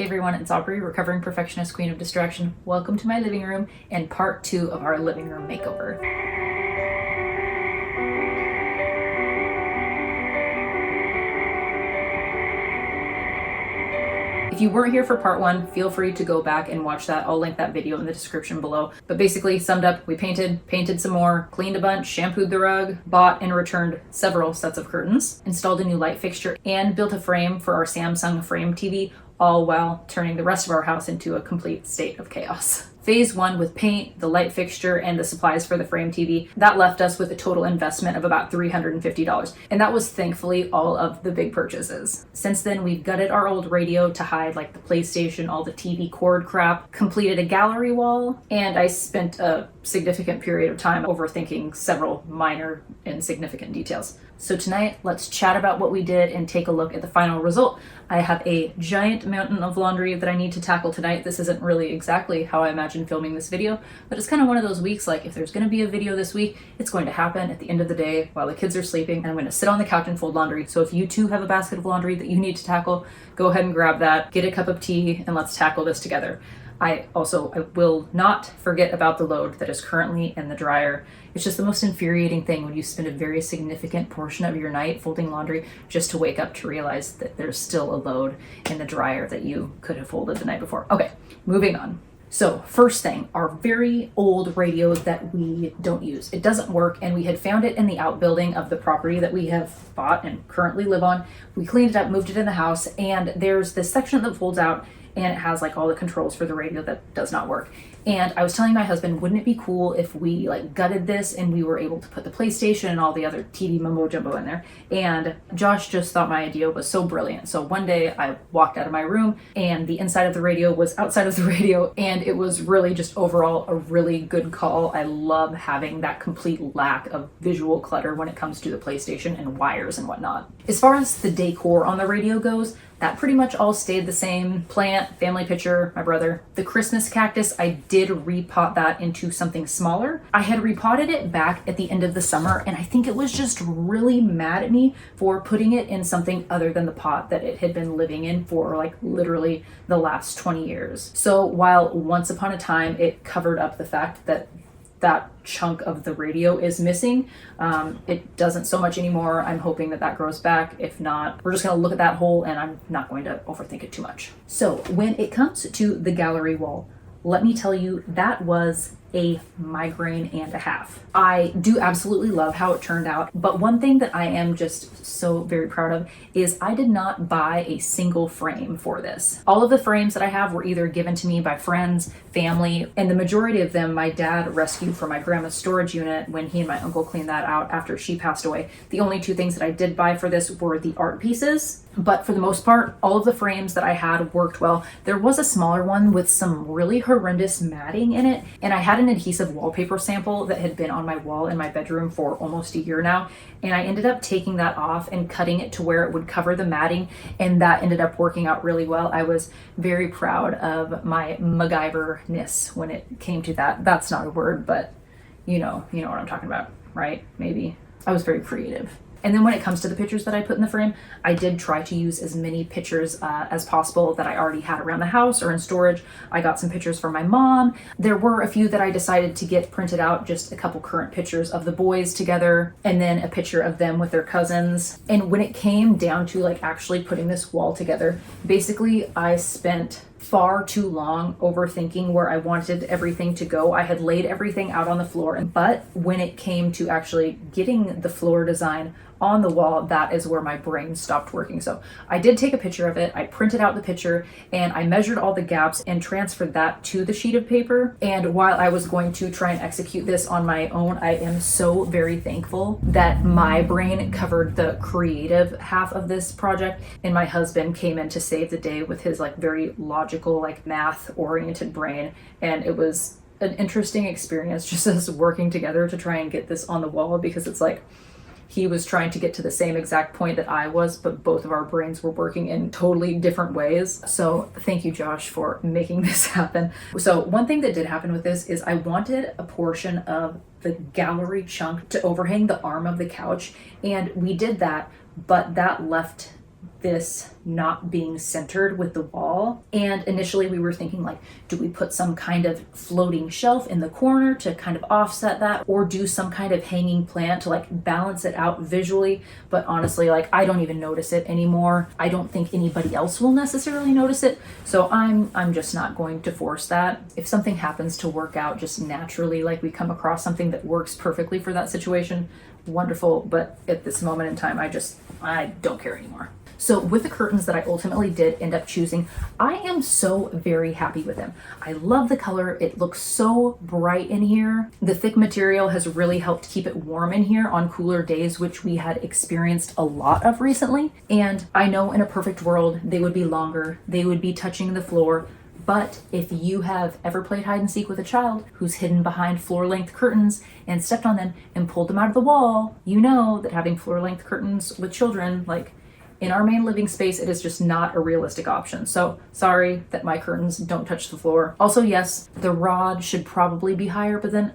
Hey everyone, it's Aubrey, recovering perfectionist queen of distraction. Welcome to my living room and part 2 of our living room makeover. If you weren't here for part 1, feel free to go back and watch that. I'll link that video in the description below. But basically, summed up, we painted some more, cleaned a bunch, shampooed the rug, bought and returned several sets of curtains, installed a new light fixture, and built a frame for our Samsung Frame TV, all while turning the rest of our house into a complete state of chaos. Phase 1 with paint, the light fixture, and the supplies for the Frame TV, that left us with a total investment of about $350. And that was thankfully all of the big purchases. Since then, we've gutted our old radio to hide like the PlayStation, all the TV cord crap, completed a gallery wall, and I spent a significant period of time overthinking several minor insignificant details. So tonight, let's chat about what we did and take a look at the final result. I have a giant mountain of laundry that I need to tackle tonight. This isn't really exactly how I imagine filming this video, but it's kind of one of those weeks, like if there's going to be a video this week, it's going to happen at the end of the day while the kids are sleeping, and I'm going to sit on the couch and fold laundry. So if you too have a basket of laundry that you need to tackle, go ahead and grab that, get a cup of tea, and let's tackle this together. I will not forget about the load that is currently in the dryer. It's just the most infuriating thing when you spend a very significant portion of your night folding laundry just to wake up to realize that there's still a load in the dryer that you could have folded the night before. Okay, moving on. So first thing, our very old radio that we don't use. It doesn't work, and we had found it in the outbuilding of the property that we have bought and currently live on. We cleaned it up, moved it in the house, and there's this section that folds out and it has like all the controls for the radio that does not work. And I was telling my husband, wouldn't it be cool if we like gutted this and we were able to put the PlayStation and all the other TV mumbo jumbo in there? And Josh just thought my idea was so brilliant. So one day I walked out of my room and the inside of the radio was outside of the radio, and it was really just overall a really good call. I love having that complete lack of visual clutter when it comes to the PlayStation and wires and whatnot. As far as the decor on the radio goes, that pretty much all stayed the same. Plant, family picture, my brother. The Christmas cactus, I did repot that into something smaller. I had repotted it back at the end of the summer, and I think it was just really mad at me for putting it in something other than the pot that it had been living in for like literally the last 20 years. So while once upon a time it covered up the fact that that chunk of the radio is missing, it doesn't so much anymore. I'm hoping that that grows back. If not, we're just going to look at that hole, and I'm not going to overthink it too much. So when it comes to the gallery wall, let me tell you, that was a migraine and a half. I do absolutely love how it turned out, but one thing that I am just so very proud of is I did not buy a single frame for this. All of the frames that I have were either given to me by friends, family, and the majority of them my dad rescued from my grandma's storage unit when he and my uncle cleaned that out after she passed away. The only two things that I did buy for this were the art pieces, but for the most part, all of the frames that I had worked well. There was a smaller one with some really horrendous matting in it, and I had an adhesive wallpaper sample that had been on my wall in my bedroom for almost a year now, and I ended up taking that off and cutting it to where it would cover the matting, and that ended up working out really well. I was very proud of my MacGyver-ness when it came to that. That's not a word, but you know what I'm talking about, right? Maybe. I was very creative. And then when it comes to the pictures that I put in the frame, I did try to use as many pictures as possible that I already had around the house or in storage. I got some pictures from my mom. There were a few that I decided to get printed out, just a couple current pictures of the boys together, and then a picture of them with their cousins. And when it came down to like actually putting this wall together, basically I spent far too long overthinking where I wanted everything to go. I had laid everything out on the floor, but when it came to actually getting the floor design on the wall, that is where my brain stopped working. So I did take a picture of it, I printed out the picture, and I measured all the gaps and transferred that to the sheet of paper. And while I was going to try and execute this on my own, I am so very thankful that my brain covered the creative half of this project, and my husband came in to save the day with his like very logical, like math oriented brain. And it was an interesting experience just us working together to try and get this on the wall, because it's like he was trying to get to the same exact point that I was, but both of our brains were working in totally different ways. So thank you, Josh, for making this happen. So one thing that did happen with this is I wanted a portion of the gallery chunk to overhang the arm of the couch, and we did that, but that left this not being centered with the wall. And initially we were thinking like, do we put some kind of floating shelf in the corner to kind of offset that, or do some kind of hanging plant to like balance it out visually? But honestly, like I don't even notice it anymore. I don't think anybody else will necessarily notice it. So I'm just not going to force that. If something happens to work out just naturally, like we come across something that works perfectly for that situation, wonderful. But at this moment in time, I don't care anymore. So with the curtains that I ultimately did end up choosing, I am so very happy with them. I love the color. It looks so bright in here. The thick material has really helped keep it warm in here on cooler days, which we had experienced a lot of recently. And I know in a perfect world, they would be longer. They would be touching the floor. But if you have ever played hide and seek with a child who's hidden behind floor length curtains and stepped on them and pulled them out of the wall, you know that having floor length curtains with children, like in our main living space, it is just not a realistic option. So sorry that my curtains don't touch the floor. Also, yes, the rod should probably be higher, but then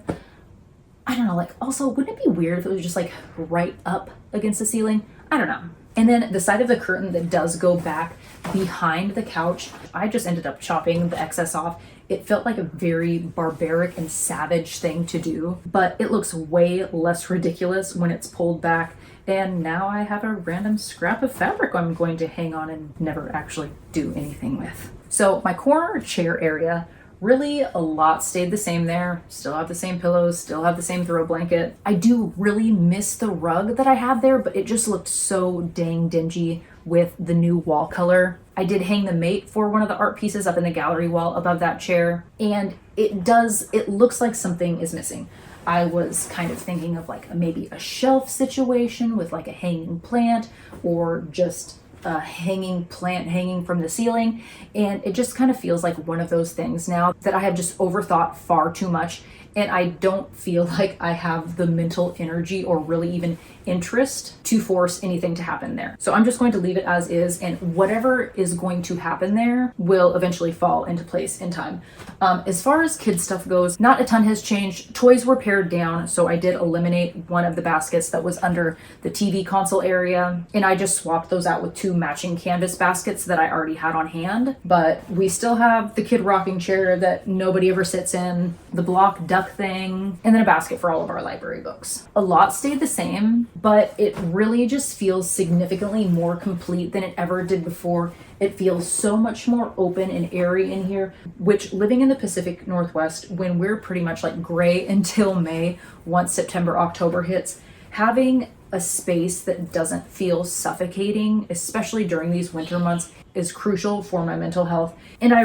I don't know, like also, wouldn't it be weird if it was just like right up against the ceiling? I don't know. And then the side of the curtain that does go back behind the couch, I just ended up chopping the excess off. It felt like a very barbaric and savage thing to do, but it looks way less ridiculous when it's pulled back. And now I have a random scrap of fabric I'm going to hang on and never actually do anything with. So my corner chair area, really a lot stayed the same there. Still have the same pillows, still have the same throw blanket. I do really miss the rug that I had there, but it just looked so dang dingy with the new wall color. I did hang the mate for one of the art pieces up in the gallery wall above that chair, and it looks like something is missing. I was kind of thinking of like maybe a shelf situation with like a hanging plant, or just a hanging plant hanging from the ceiling. And it just kind of feels like one of those things now that I have just overthought far too much. And I don't feel like I have the mental energy or really even interest to force anything to happen there. So I'm just going to leave it as is, and whatever is going to happen there will eventually fall into place in time. As far as kid stuff goes, not a ton has changed. Toys were pared down, so I did eliminate one of the baskets that was under the TV console area, and I just swapped those out with two matching canvas baskets that I already had on hand. But we still have the kid rocking chair that nobody ever sits in, the block duck thing, and then a basket for all of our library books. A lot stayed the same, but it really just feels significantly more complete than it ever did before. It feels so much more open and airy in here, which, living in the Pacific Northwest, when we're pretty much like gray until May, once September, October hits, having a space that doesn't feel suffocating, especially during these winter months, is crucial for my mental health. And I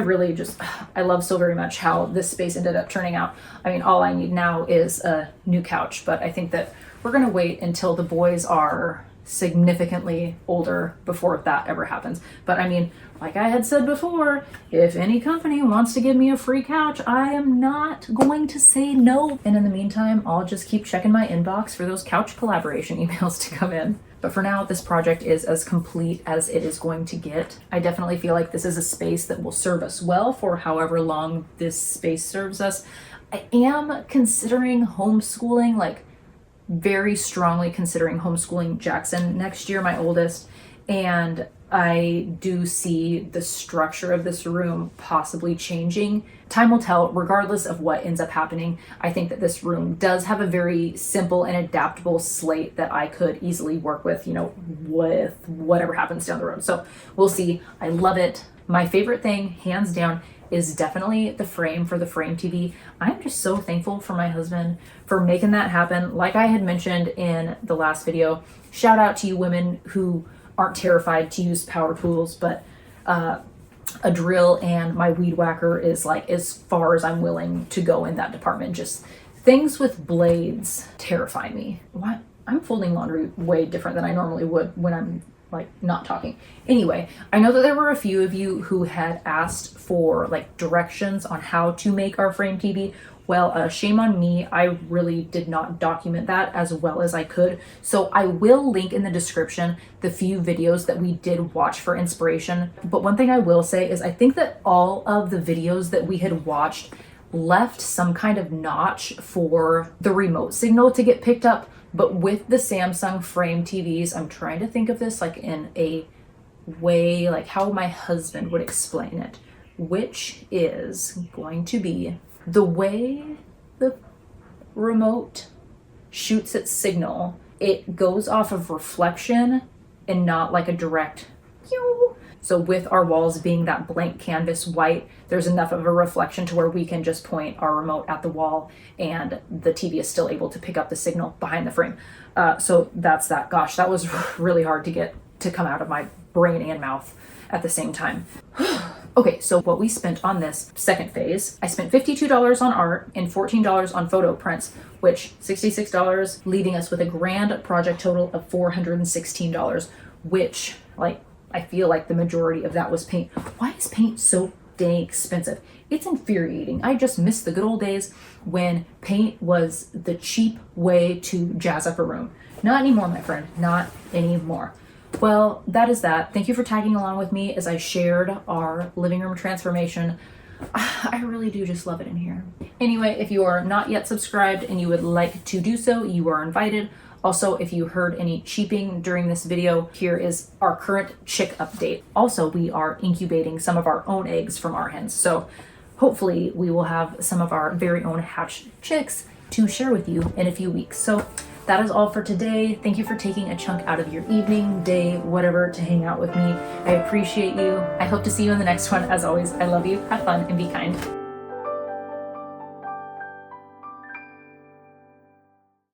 love so very much how this space ended up turning out. I mean, all I need now is a new couch, but I think that we're gonna wait until the boys are significantly older before that ever happens. But I mean, like I had said before, if any company wants to give me a free couch, I am not going to say no. And in the meantime, I'll just keep checking my inbox for those couch collaboration emails to come in. But for now, this project is as complete as it is going to get. I definitely feel like this is a space that will serve us well for however long this space serves us. I am considering homeschooling, like very strongly considering homeschooling Jackson next year, my oldest, and I do see the structure of this room possibly changing. Time will tell, regardless of what ends up happening. I think that this room does have a very simple and adaptable slate that I could easily work with, with whatever happens down the road. So we'll see. I love it. My favorite thing, hands down, is definitely the frame for the frame TV. I'm just so thankful for my husband for making that happen. Like I had mentioned in the last video, shout out to you women who aren't terrified to use power tools, but a drill and my weed whacker is like as far as I'm willing to go in that department. Just things with blades terrify me. What? I'm folding laundry way different than I normally would when I'm like not talking. Anyway, I know that there were a few of you who had asked for like directions on how to make our frame TV. Well, shame on me. I really did not document that as well as I could. So I will link in the description the few videos that we did watch for inspiration. But one thing I will say is I think that all of the videos that we had watched left some kind of notch for the remote signal to get picked up. But with the Samsung frame TVs, I'm trying to think of this like in a way, like how my husband would explain it, which is going to be the way the remote shoots its signal. It goes off of reflection and not like a direct pew. So with our walls being that blank canvas white, there's enough of a reflection to where we can just point our remote at the wall and the TV is still able to pick up the signal behind the frame. So that's that. Gosh, that was really hard to get to come out of my brain and mouth at the same time. Okay, so what we spent on this second phase, I spent $52 on art and $14 on photo prints, which $66, leaving us with a grand project total of $416, which, like, I feel like the majority of that was paint. Why is paint so dang expensive? It's infuriating. I just miss the good old days when paint was the cheap way to jazz up a room. Not anymore, my friend, not anymore. Well, that is that. Thank you for tagging along with me as I shared our living room transformation. I really do just love it in here. Anyway, if you are not yet subscribed and you would like to do so, you are invited. Also, if you heard any cheeping during this video, here is our current chick update. Also, we are incubating some of our own eggs from our hens. So hopefully we will have some of our very own hatched chicks to share with you in a few weeks. So that is all for today. Thank you for taking a chunk out of your evening, day, whatever, to hang out with me. I appreciate you. I hope to see you in the next one. As always, I love you. Have fun and be kind.